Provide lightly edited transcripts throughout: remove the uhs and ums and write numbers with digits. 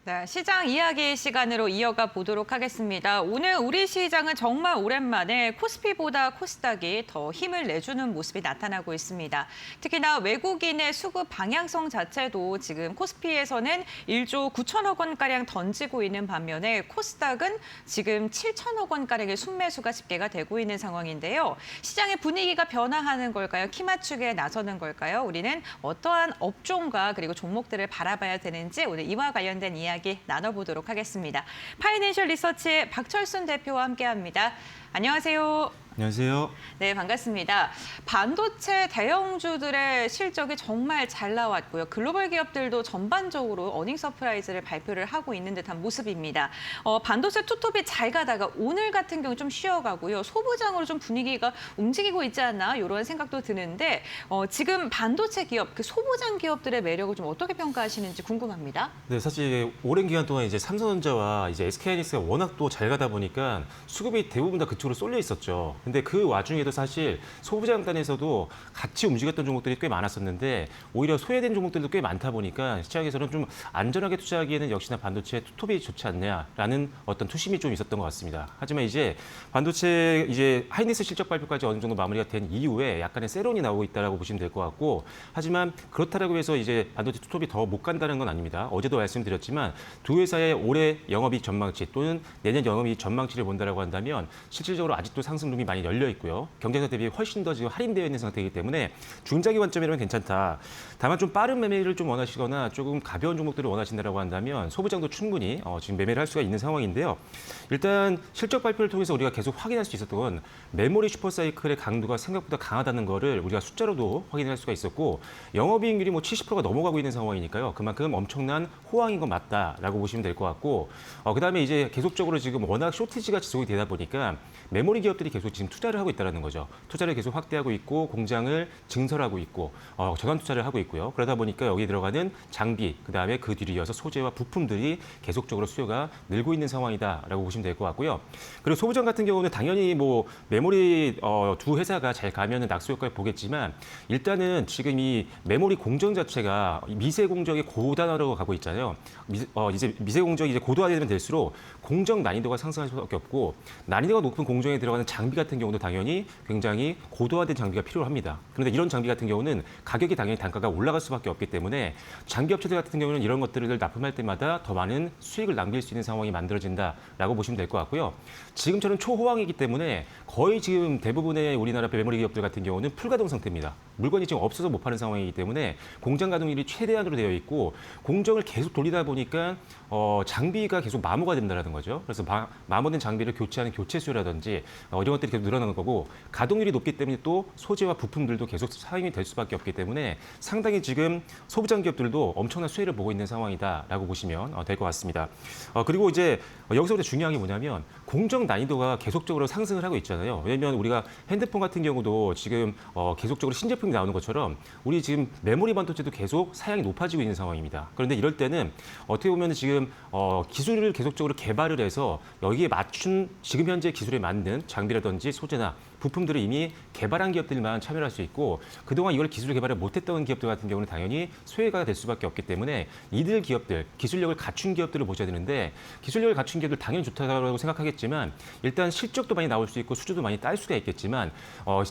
네, 시장 이야기 시간으로 이어가 보도록 하겠습니다. 오늘 우리 시장은 정말 오랜만에 코스피보다 코스닥이 더 힘을 내주는 모습이 나타나고 있습니다. 특히나 외국인의 수급 방향성 자체도 지금 코스피에서는 1조 9천억 원가량 던지고 있는 반면에 코스닥은 지금 7천억 원가량의 순매수가 집계가 되고 있는 상황인데요. 시장의 분위기가 변화하는 걸까요? 키 맞추기에 나서는 걸까요? 우리는 어떠한 업종과 그리고 종목들을 바라봐야 되는지 오늘 이와 관련된 이야기 나눠보도록 하겠습니다. 파이낸셜 리서치의 박철순 대표와 함께합니다. 안녕하세요. 안녕하세요. 네, 반갑습니다. 반도체 대형주들의 실적이 정말 잘 나왔고요. 글로벌 기업들도 전반적으로 어닝 서프라이즈를 발표를 하고 있는 듯한 모습입니다. 반도체 투톱이 잘 가다가 오늘 같은 경우 좀 쉬어가고요. 소부장으로 좀 분위기가 움직이고 있지 않나 이런 생각도 드는데 지금 반도체 기업, 그 소부장 기업들의 매력을 좀 어떻게 평가하시는지 궁금합니다. 네, 사실 오랜 기간 동안 이제 삼성전자와 이제 SK하이닉스가 워낙 또 잘 가다 보니까 수급이 대부분 다 그쪽으로 쏠려 있었죠. 근데 그 와중에도 사실 소부장단에서도 같이 움직였던 종목들이 꽤 많았었는데 오히려 소외된 종목들도 꽤 많다 보니까 시장에서는 좀 안전하게 투자하기에는 역시나 반도체 투톱이 좋지 않냐라는 어떤 투심이 좀 있었던 것 같습니다. 하지만 이제 반도체 이제 하이닉스 실적 발표까지 어느 정도 마무리가 된 이후에 약간의 세론이 나오고 있다라고 보시면 될 것 같고 하지만 그렇다라고 해서 이제 반도체 투톱이 더 못 간다는 건 아닙니다. 어제도 말씀드렸지만 두 회사의 올해 영업이익 전망치 또는 내년 영업이익 전망치를 본다라고 한다면 실질적으로 아직도 상승룸이 많이 열려 있고요. 경쟁사 대비 훨씬 더 지금 할인되어 있는 상태이기 때문에 중장기 관점이라면 괜찮다. 다만 좀 빠른 매매를 좀 원하시거나 조금 가벼운 종목들을 원하신다라고 한다면 소부장도 충분히 지금 매매를 할 수가 있는 상황인데요. 일단 실적 발표를 통해서 우리가 계속 확인할 수 있었던 건 메모리 슈퍼사이클의 강도가 생각보다 강하다는 거를 우리가 숫자로도 확인할 수가 있었고 영업이익률이 뭐 70%가 넘어가고 있는 상황이니까요. 그만큼 엄청난 호황인 건 맞다라고 보시면 될 것 같고 그다음에 이제 계속적으로 지금 워낙 쇼티지가 지속이 되다 보니까 메모리 기업들이 계속 지금 투자를 하고 있다는 거죠. 투자를 계속 확대하고 있고 공장을 증설하고 있고 전환 투자를 하고 있고요. 그러다 보니까 여기 들어가는 장비, 그다음에 그 뒤로 이어서 소재와 부품들이 계속적으로 수요가 늘고 있는 상황이다라고 보시면 될 것 같고요. 그리고 소부장 같은 경우는 당연히 뭐 메모리 두 회사가 잘 가면은 낙수 효과를 보겠지만 일단은 지금 이 메모리 공정 자체가 미세 공정의 고단화로 가고 있잖아요. 이제 미세 공정이 이제 고도화되면 될수록 공정 난이도가 상승할 수밖에 없고 난이도가 높은 공정에 들어가는 장비 같은 경우도 당연히 굉장히 고도화된 장비가 필요합니다. 그런데 이런 장비 같은 경우는 가격이 당연히 단가가 올라갈 수밖에 없기 때문에 장비 업체들 같은 경우는 이런 것들을 납품할 때마다 더 많은 수익을 남길 수 있는 상황이 만들어진다라고 보시면 될 것 같고요. 지금처럼 초호황이기 때문에 거의 지금 대부분의 우리나라 메모리 기업들 같은 경우는 풀가동 상태입니다. 물건이 지금 없어서 못 파는 상황이기 때문에 공장 가동률이 최대한으로 되어 있고 공정을 계속 돌리다 보니까 장비가 계속 마모가 된다는 거죠. 그래서 마모된 장비를 교체하는 교체 수요라든지 이런 것들이 계속 늘어나는 거고 가동률이 높기 때문에 또 소재와 부품들도 계속 사용이 될 수밖에 없기 때문에 상당히 지금 소부장 기업들도 엄청난 수혜를 보고 있는 상황이다라고 보시면 될 것 같습니다. 그리고 이제 여기서부터 중요한 게 뭐냐면 공정 난이도가 계속적으로 상승을 하고 있잖아요. 왜냐하면 우리가 핸드폰 같은 경우도 지금 계속적으로 신제품이 나오는 것처럼 우리 지금 메모리 반도체도 계속 사양이 높아지고 있는 상황입니다. 그런데 이럴 때는 어떻게 보면 지금 기술을 계속적으로 개발을 해서 여기에 맞춘 지금 현재 기술에 맞는 장비라든지 소재나 부품들을 이미 개발한 기업들만 참여할 수 있고 그동안 이걸 기술 개발을 못했던 기업들 같은 경우는 당연히 소외가 될 수밖에 없기 때문에 이들 기업들, 기술력을 갖춘 기업들을 보셔야 되는데 기술력을 갖춘 기업들 당연히 좋다고 생각하겠지만 일단 실적도 많이 나올 수 있고 수주도 많이 딸 수가 있겠지만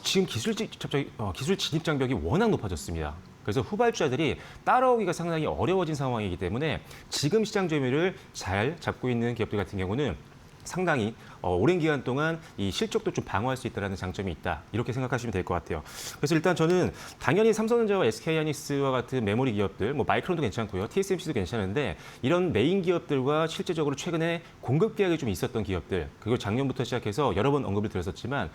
지금 기술 진입 장벽이 워낙 높아졌습니다. 그래서 후발주자들이 따라오기가 상당히 어려워진 상황이기 때문에 지금 시장 점유율을 잘 잡고 있는 기업들 같은 경우는 상당히 오랜 기간 동안 이 실적도 좀 방어할 수 있다는 장점이 있다. 이렇게 생각하시면 될 것 같아요. 그래서 일단 저는 당연히 삼성전자와 SK하이닉스와 같은 메모리 기업들, 뭐 마이크론도 괜찮고요. TSMC도 괜찮은데 이런 메인 기업들과 실제적으로 최근에 공급 계약이 좀 있었던 기업들, 그리고 작년부터 시작해서 여러 번 언급을 드렸었지만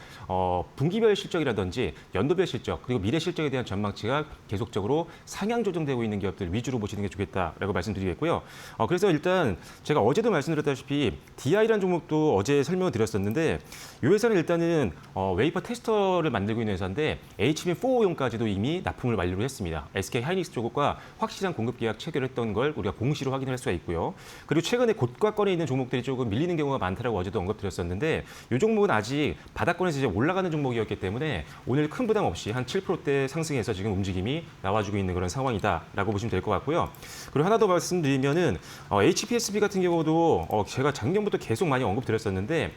분기별 실적이라든지 연도별 실적, 그리고 미래 실적에 대한 전망치가 계속적으로 상향 조정되고 있는 기업들 위주로 보시는 게 좋겠다라고 말씀드리겠고요. 그래서 일단 제가 어제도 말씀드렸다시피 DI라는 종목 종목도 어제 설명을 드렸었는데 이 회사는 일단은 웨이퍼 테스터를 만들고 있는 회사인데 HBM4용까지도 이미 납품을 완료를 했습니다. SK 하이닉스 쪽과 확실한 공급 계약 체결했던 걸 우리가 공시로 확인할 수가 있고요. 그리고 최근에 고가권에 있는 종목들이 조금 밀리는 경우가 많다라고 어제도 언급드렸었는데 이 종목은 아직 바닥권에서 이제 올라가는 종목이었기 때문에 오늘 큰 부담 없이 한 7%대 상승해서 지금 움직임이 나와주고 있는 그런 상황이다라고 보시면 될 것 같고요. 그리고 하나 더 말씀드리면은 HPSB 같은 경우도 제가 작년부터 계속 많이 언급드렸었는데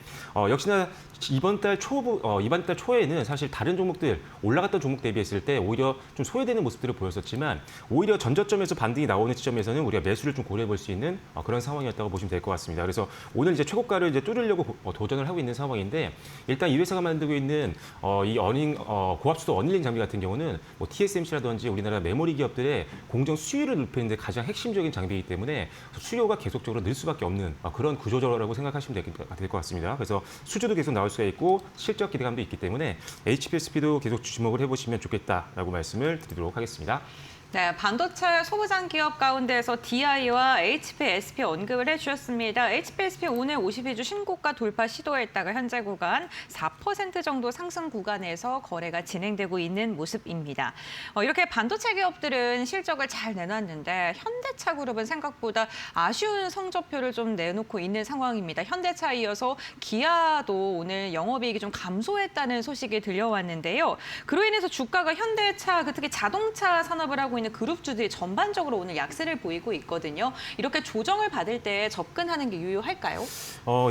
역시나 이번 달 초에는 사실 다른 종목들 올라갔던 종목 대비했을 때 오히려 좀 소외되는 모습들을 보였었지만 오히려 전저점에서 반등이 나오는 지점에서는 우리가 매수를 좀 고려해 볼 수 있는 그런 상황이었다고 보시면 될 것 같습니다. 그래서 오늘 이제 최고가를 이제 뚫으려고 도전을 하고 있는 상황인데 일단 이 회사가 만들고 있는 이 고압수도 어닝 장비 같은 경우는 뭐 TSMC라든지 우리나라 메모리 기업들의 공정 수율을 높이는 데 가장 핵심적인 장비이기 때문에 수요가 계속적으로 늘 수밖에 없는 그런 구조라고 생각하시면 될 것 같습니다. 그래서 수주도 계속 나올 수가 있고 실적 기대감도 있기 때문에 HPSP도 계속 주목을 해보시면 좋겠다라고 말씀을 드리도록 하겠습니다. 네, 반도체 소부장 기업 가운데서 DI와 HPSP 언급을 해주셨습니다. HPSP 오늘 52주 신고가 돌파 시도했다가 현재 구간 4% 정도 상승 구간에서 거래가 진행되고 있는 모습입니다. 이렇게 반도체 기업들은 실적을 잘 내놨는데 현대차 그룹은 생각보다 아쉬운 성적표를 좀 내놓고 있는 상황입니다. 현대차 이어서 기아도 오늘 영업이익이 좀 감소했다는 소식이 들려왔는데요. 그로 인해서 주가가 현대차, 특히 자동차 산업을 하고 있는 그룹주들이 전반적으로 오늘 약세를 보이고 있거든요. 이렇게 조정을 받을 때 접근하는 게 유효할까요?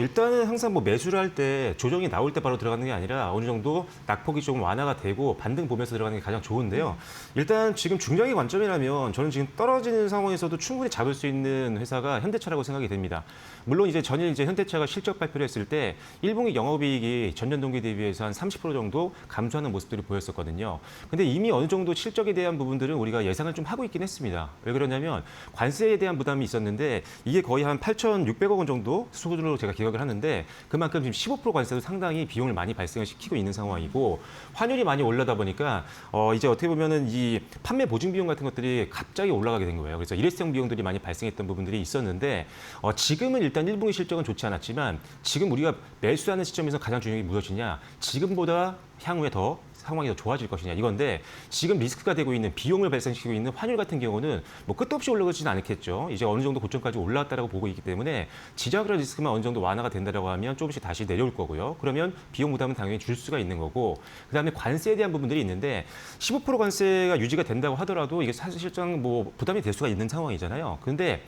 일단은 항상 뭐 매수를 할 때 조정이 나올 때 바로 들어가는 게 아니라 어느 정도 낙폭이 조금 완화가 되고 반등 보면서 들어가는 게 가장 좋은데요. 일단 지금 중장기 관점이라면 저는 지금 떨어지는 상황에서도 충분히 잡을 수 있는 회사가 현대차라고 생각이 됩니다. 물론 이제 전일 이제 현대차가 실적 발표를 했을 때 1분기 영업이익이 전년 동기 대비해서 한 30% 정도 감소하는 모습들이 보였었거든요. 근데 이미 어느 정도 실적에 대한 부분들은 우리가 예상을 좀 하고 있긴 했습니다. 왜 그러냐면 관세에 대한 부담이 있었는데 이게 거의 한 8,600억 원 정도 수준으로 제가 기억을 하는데 그만큼 지금 15% 관세도 상당히 비용을 많이 발생을 시키고 있는 상황이고 환율이 많이 올라다 보니까 이제 어떻게 보면은 이 판매 보증 비용 같은 것들이 갑자기 올라가게 된 거예요. 그래서 일회성 비용들이 많이 발생했던 부분들이 있었는데 지금은 일단 1분기 실적은 좋지 않았지만 지금 우리가 매수하는 시점에서 가장 중요한 게 무엇이냐? 지금보다 향후에 더 상황이 더 좋아질 것이냐 이건데 지금 리스크가 되고 있는 비용을 발생시키고 있는 환율 같은 경우는 뭐 끝도 없이 올라가지는 않겠죠. 이제 어느 정도 고점까지 올라왔다라고 보고 있기 때문에 지정학적 리스크만 어느 정도 완화가 된다라고 하면 조금씩 다시 내려올 거고요. 그러면 비용 부담은 당연히 줄 수가 있는 거고 그다음에 관세에 대한 부분들이 있는데 15% 관세가 유지가 된다고 하더라도 이게 사실상 뭐 부담이 될 수가 있는 상황이잖아요. 그런데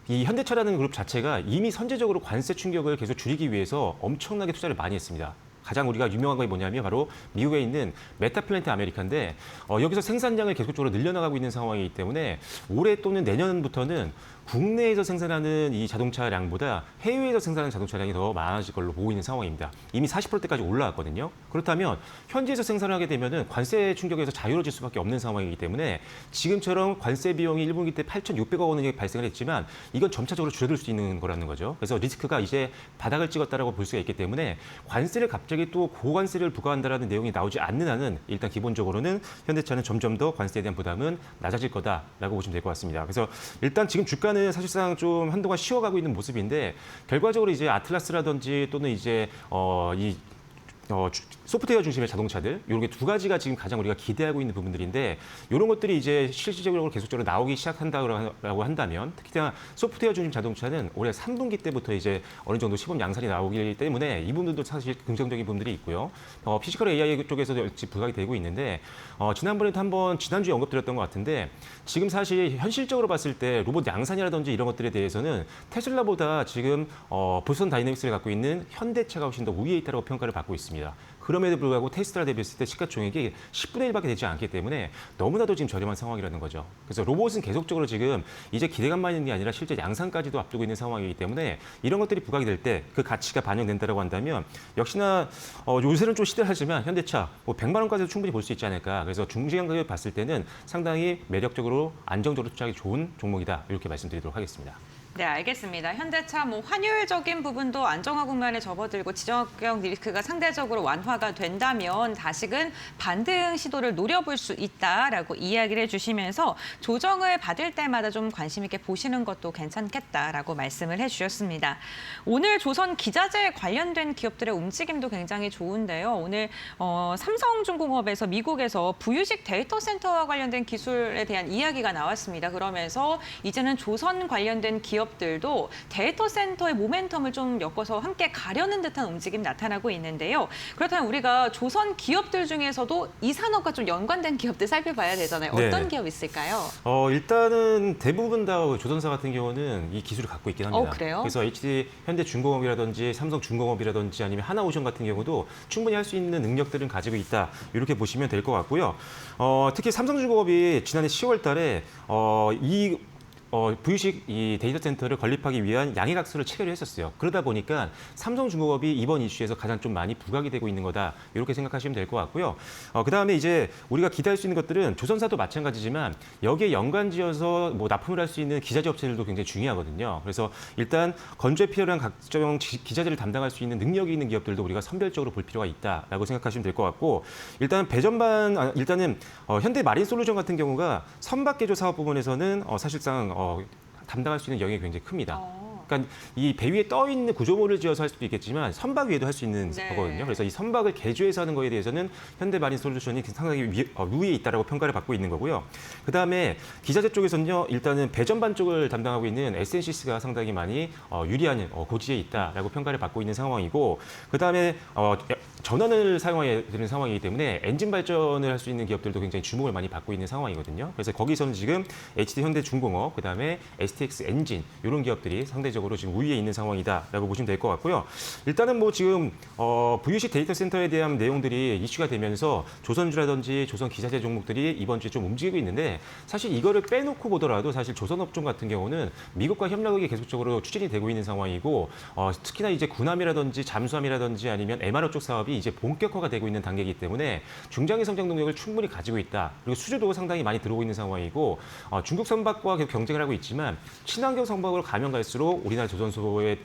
이 현대차라는 그룹 자체가 이미 선제적으로 관세 충격을 계속 줄이기 위해서 엄청나게 투자를 많이 했습니다. 가장 우리가 유명한 게 뭐냐면 바로 미국에 있는 메타플랜트 아메리카인데 여기서 생산량을 계속적으로 늘려나가고 있는 상황이기 때문에 올해 또는 내년부터는 국내에서 생산하는 이 자동차량보다 해외에서 생산하는 자동차량이 더 많아질 걸로 보고 있는 상황입니다. 이미 40%대까지 올라왔거든요. 그렇다면 현지에서 생산을 하게 되면은 관세 충격에서 자유로워질 수밖에 없는 상황이기 때문에 지금처럼 관세 비용이 1분기 때 8,600억 원이 발생을 했지만 이건 점차적으로 줄어들 수 있는 거라는 거죠. 그래서 리스크가 이제 바닥을 찍었다라고 볼 수가 있기 때문에 관세를 갑자기 또 고관세를 부과한다라는 내용이 나오지 않는 한은 일단 기본적으로는 현대차는 점점 더 관세에 대한 부담은 낮아질 거다라고 보시면 될 것 같습니다. 그래서 일단 지금 주가는 사실상 좀 한동안 쉬어가고 있는 모습인데 결과적으로 이제 아틀라스라든지 또는 이제 소프트웨어 중심의 자동차들 이렇게 두 가지가 지금 가장 우리가 기대하고 있는 부분들인데 이런 것들이 이제 실질적으로 계속적으로 나오기 시작한다고 한다면 특히나 소프트웨어 중심 자동차는 올해 3분기 때부터 이제 어느 정도 시범 양산이 나오기 때문에 이 부분들도 사실 긍정적인 부분들이 있고요. 피지컬 AI 쪽에서도 역시 부각이 되고 있는데 지난번에도 한번 지난주에 언급드렸던 것 같은데 지금 사실 현실적으로 봤을 때 로봇 양산이라든지 이런 것들에 대해서는 테슬라보다 지금 보스턴 다이내믹스를 갖고 있는 현대차가 훨씬 더 우위에 있다고 평가를 받고 있습니다. 그럼에도 불구하고 테슬라 대비했을 때 시가총액이 10분의 1밖에 되지 않기 때문에 너무나도 지금 저렴한 상황이라는 거죠. 그래서 로봇은 계속적으로 지금 이제 기대감만 있는 게 아니라 실제 양산까지도 앞두고 있는 상황이기 때문에 이런 것들이 부각이 될 때 그 가치가 반영된다고 한다면 역시나 요새는 좀 시들하지만 현대차 100만 원까지도 충분히 볼 수 있지 않을까. 그래서 중장기를 봤을 때는 상당히 매력적으로 안정적으로 투자하기 좋은 종목이다. 이렇게 말씀드리도록 하겠습니다. 네, 알겠습니다. 현대차 환율적인 부분도 안정화 국면에 접어들고 지정학적 리스크가 상대적으로 완화가 된다면 다시금 반등 시도를 노려볼 수 있다라고 이야기를 해주시면서 조정을 받을 때마다 좀 관심 있게 보시는 것도 괜찮겠다라고 말씀을 해주셨습니다. 오늘 조선 기자재 관련된 기업들의 움직임도 굉장히 좋은데요. 오늘 삼성중공업에서 미국에서 부유식 데이터 센터와 관련된 기술에 대한 이야기가 나왔습니다. 그러면서 이제는 조선 관련된 기업들도 데이터 센터의 모멘텀을 좀 엮어서 함께 가려는 듯한 움직임 나타나고 있는데요. 그렇다면 우리가 조선 기업들 중에서도 이 산업과 좀 연관된 기업들 살펴봐야 되잖아요. 어떤 네. 기업 있을까요? 일단은 대부분 다 조선사 같은 경우는 이 기술을 갖고 있긴 합니다. 그래요? 그래서 HD 현대중공업이라든지 삼성중공업이라든지 아니면 하나오션 같은 경우도 충분히 할 수 있는 능력들은 가지고 있다. 이렇게 보시면 될 것 같고요. 특히 삼성중공업이 지난해 10월 달에 부유식 이 데이터 센터를 건립하기 위한 양해각서를 체결을 했었어요. 그러다 보니까 삼성중공업이 이번 이슈에서 가장 좀 많이 부각이 되고 있는 거다. 이렇게 생각하시면 될 것 같고요. 그다음에 이제 우리가 기대할 수 있는 것들은 조선사도 마찬가지지만 여기에 연관지어서 납품을 할 수 있는 기자재 업체들도 굉장히 중요하거든요. 그래서 일단 건조에 필요한 각종 기자재를 담당할 수 있는 능력이 있는 기업들도 우리가 선별적으로 볼 필요가 있다라고 생각하시면 될 것 같고 일단은 현대 마린솔루션 같은 경우가 선박 개조 사업 부분에서는 사실상 담당할 수 있는 영역이 굉장히 큽니다. 그러니까 이 배 위에 떠 있는 구조물을 지어서 할 수도 있겠지만 선박 위에도 할 수 있는 네. 거거든요. 그래서 이 선박을 개조해서 하는 거에 대해서는 현대마린솔루션이 상당히 우위에 있다라고 평가를 받고 있는 거고요. 그다음에 기자재 쪽에서는요, 일단은 배전반 쪽을 담당하고 있는 SNCS가 상당히 많이 유리한 고지에 있다라고 평가를 받고 있는 상황이고, 그다음에 전원을 사용해야 되는 상황이기 때문에 엔진 발전을 할 수 있는 기업들도 굉장히 주목을 많이 받고 있는 상황이거든요. 그래서 거기서는 지금 HD 현대중공업, 그다음에 STX 엔진 이런 기업들이 상대적으로 지금 우위에 있는 상황이다라고 보시면 될 것 같고요. 일단은 지금 부유식 데이터 센터에 대한 내용들이 이슈가 되면서 조선주라든지 조선 기자재 종목들이 이번 주에 좀 움직이고 있는데 사실 이거를 빼놓고 보더라도 사실 조선업종 같은 경우는 미국과 협력이 계속적으로 추진이 되고 있는 상황이고 특히나 이제 군함이라든지 잠수함이라든지 아니면 MRO 쪽 사업이 이제 본격화가 되고 있는 단계이기 때문에 중장기 성장 능력을 충분히 가지고 있다. 그리고 수주도 상당히 많이 들어오고 있는 상황이고 중국 선박과 계속 경쟁을 하고 있지만 친환경 선박으로 가면 갈수록 우리나라 조선소의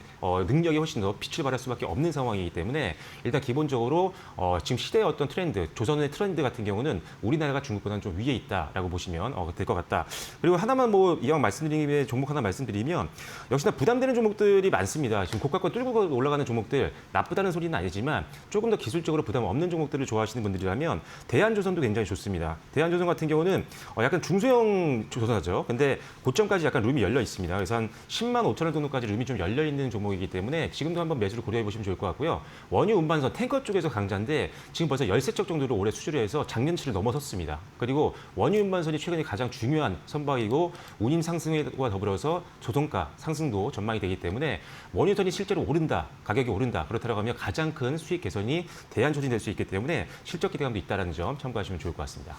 능력이 훨씬 더 빛을 발할 수밖에 없는 상황이기 때문에 일단 기본적으로 지금 시대의 어떤 트렌드, 조선의 트렌드 같은 경우는 우리나라가 중국보다는 좀 위에 있다라고 보시면 될 것 같다. 그리고 하나만 이왕 말씀드린 김에 종목 하나 말씀드리면 역시나 부담되는 종목들이 많습니다. 지금 고가권 뚫고 올라가는 종목들 나쁘다는 소리는 아니지만 조금 더 기술적으로 부담 없는 종목들을 좋아하시는 분들이라면 대한조선도 굉장히 좋습니다. 대한조선 같은 경우는 약간 중소형 조선사죠. 근데 고점까지 약간 룸이 열려 있습니다. 그래서 한 10만 5천 원 정도까지 룸이 좀 열려 있는 종목이기 때문에 지금도 한번 매수를 고려해 보시면 좋을 것 같고요. 원유 운반선 탱커 쪽에서 강자인데 지금 벌써 13척 정도로 올해 수주를 해서 작년치를 넘어섰습니다. 그리고 원유 운반선이 최근에 가장 중요한 선박이고 운임 상승과 더불어서 조선가 상승도 전망이 되기 때문에 원유선이 실제로 오른다, 가격이 오른다. 그렇다고 하면 가장 큰 수익 개선이 대한조선이 될 수 있기 때문에 실적 기대감도 있다는 점 참고하시면 좋을 것 같습니다.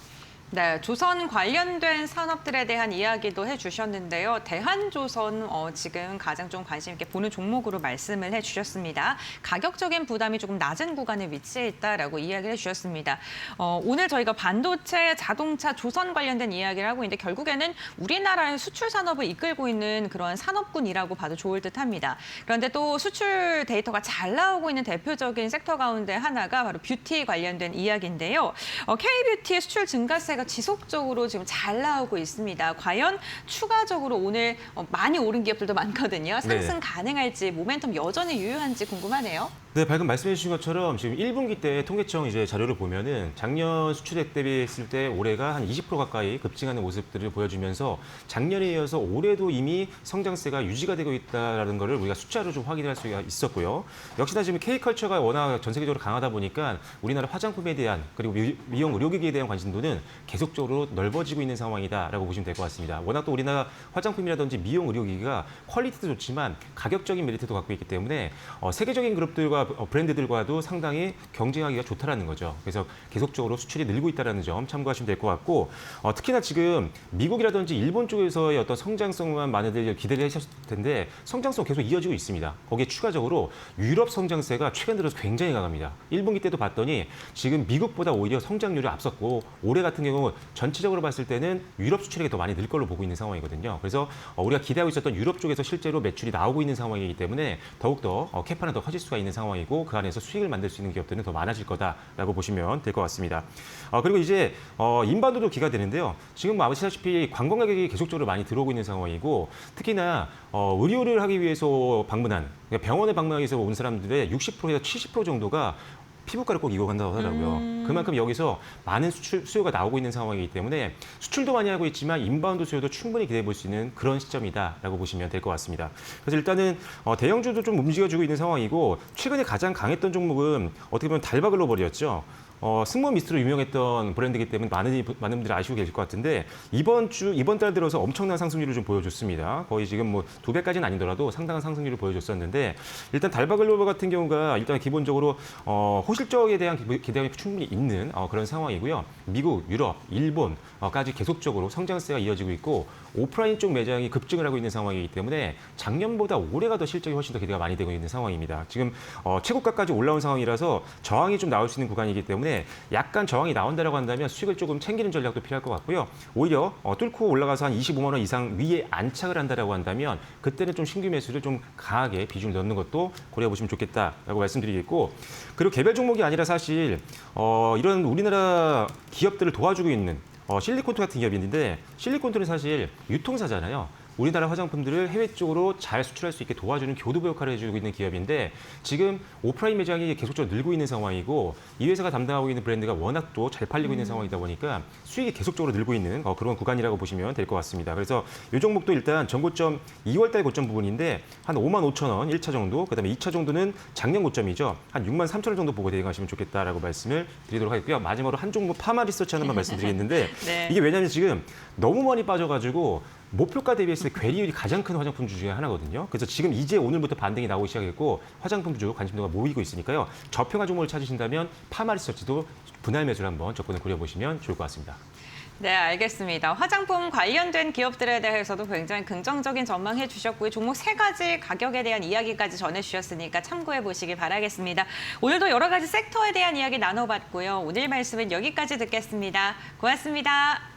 네, 조선 관련된 산업들에 대한 이야기도 해주셨는데요. 대한조선 지금 가장 좀 관심 있게 보는 종목으로 말씀을 해주셨습니다. 가격적인 부담이 조금 낮은 구간에 위치해 있다라고 이야기를 해주셨습니다. 오늘 저희가 반도체, 자동차, 조선 관련된 이야기를 하고 있는데 결국에는 우리나라의 수출 산업을 이끌고 있는 그런 산업군이라고 봐도 좋을 듯합니다. 그런데 또 수출 데이터가 잘 나오고 있는 대표적인 섹터 가운데 하나가 바로 뷰티 관련된 이야기인데요. K뷰티의 수출 증가세 가 지속적으로 지금 잘 나오고 있습니다. 과연 추가적으로 오늘 많이 오른 기업들도 많거든요. 상승 네. 가능할지, 모멘텀 여전히 유효한지 궁금하네요. 네, 방금 말씀해 주신 것처럼 지금 1분기 때 통계청 자료를 보면은 작년 수출액 대비했을 때 올해가 한 20% 가까이 급증하는 모습들을 보여주면서 작년에 이어서 올해도 이미 성장세가 유지가 되고 있다는 것을 우리가 숫자로 좀 확인할 수가 있었고요. 역시나 지금 K컬처가 워낙 전 세계적으로 강하다 보니까 우리나라 화장품에 대한 그리고 미용 의료기기에 대한 관심도는 계속적으로 넓어지고 있는 상황이다라고 보시면 될 것 같습니다. 워낙 또 우리나라 화장품이라든지 미용 의료기기가 퀄리티도 좋지만 가격적인 메리트도 갖고 있기 때문에 세계적인 그룹들과 기업들과 브랜드들과도 상당히 경쟁하기가 좋다라는 거죠. 그래서 계속적으로 수출이 늘고 있다는 점 참고하시면 될 것 같고 특히나 지금 미국이라든지 일본 쪽에서의 어떤 성장성만 많이들 기대를 하셨을 텐데 성장성 계속 이어지고 있습니다. 거기에 추가적으로 유럽 성장세가 최근 들어서 굉장히 강합니다. 1분기 때도 봤더니 지금 미국보다 오히려 성장률이 앞섰고 올해 같은 경우 전체적으로 봤을 때는 유럽 수출액이 더 많이 늘 걸로 보고 있는 상황이거든요. 그래서 우리가 기대하고 있었던 유럽 쪽에서 실제로 매출이 나오고 있는 상황이기 때문에 더욱더 캐파는 더 커질 수가 있는 상황이고 그 안에서 수익을 만들 수 있는 기업들은 더 많아질 거다라고 보시면 될 것 같습니다. 그리고 이제 인바운드도 기가 되는데요. 지금 아시다시피 관광객이 계속적으로 많이 들어오고 있는 상황이고 특히나 의료를 하기 위해서 방문한 그러니까 병원에 방문하기 위해서 온 사람들의 60%에서 70% 정도가 피부과를 꼭 이용한다고 하더라고요. 그만큼 여기서 많은 수요가 나오고 있는 상황이기 때문에 수출도 많이 하고 있지만 인바운드 수요도 충분히 기대해 볼 수 있는 그런 시점이다라고 보시면 될 것 같습니다. 그래서 일단은 대형주도 좀 움직여주고 있는 상황이고 최근에 가장 강했던 종목은 어떻게 보면 달바글로벌이었죠. 승모 미스트로 유명했던 브랜드이기 때문에 많은 분들이 아시고 계실 것 같은데 이번 달 들어서 엄청난 상승률을 좀 보여줬습니다. 거의 지금 뭐 2배까지는 아니더라도 상당한 상승률을 보여줬었는데 일단 달바글로벌 같은 경우가 일단 기본적으로 호실적에 대한 기대감이 충분히 있는 그런 상황이고요. 미국, 유럽, 일본까지 계속적으로 성장세가 이어지고 있고 오프라인 쪽 매장이 급증을 하고 있는 상황이기 때문에 작년보다 올해가 더 실적이 훨씬 더 기대가 많이 되고 있는 상황입니다. 지금 최고가까지 올라온 상황이라서 저항이 좀 나올 수 있는 구간이기 때문에 약간 저항이 나온다라고 한다면 수익을 조금 챙기는 전략도 필요할 것 같고요. 오히려 뚫고 올라가서 한 25만 원 이상 위에 안착을 한다라고 한다면 그때는 좀 신규 매수를 좀 강하게 비중을 넣는 것도 고려해 보시면 좋겠다라고 말씀드리겠고 그리고 개별 종목이 아니라 사실 이런 우리나라 기업들을 도와주고 있는 실리콘토 같은 기업인데 실리콘토는 사실 유통사잖아요. 우리나라 화장품들을 해외 쪽으로 잘 수출할 수 있게 도와주는 교두보 역할을 해주고 있는 기업인데 지금 오프라인 매장이 계속적으로 늘고 있는 상황이고 이 회사가 담당하고 있는 브랜드가 워낙 또 잘 팔리고 있는 상황이다 보니까 수익이 계속적으로 늘고 있는 그런 구간이라고 보시면 될 것 같습니다. 그래서 이 종목도 일단 전고점 2월달 고점 부분인데 한 5만 5천 원 1차 정도 그다음에 2차 정도는 작년 고점이죠. 한 6만 3천 원 정도 보고 대응하시면 좋겠다라고 말씀을 드리도록 하겠고요. 마지막으로 한 종목 파마 리서치 하나만 말씀드리겠는데 네. 이게 왜냐하면 지금 너무 많이 빠져가지고 목표가 대비했을 때 괴리율이 가장 큰 화장품주 중에 하나거든요. 그래서 지금 이제 오늘부터 반등이 나오기 시작했고 화장품주 관심도가 모이고 있으니까요. 저평가 종목을 찾으신다면 파마리서치도 분할 매수를 한번 접근을 고려보시면 좋을 것 같습니다. 네, 알겠습니다. 화장품 관련된 기업들에 대해서도 굉장히 긍정적인 전망해 주셨고요. 종목 3가지 가격에 대한 이야기까지 전해주셨으니까 참고해 보시기 바라겠습니다. 오늘도 여러 가지 섹터에 대한 이야기 나눠봤고요. 오늘 말씀은 여기까지 듣겠습니다. 고맙습니다.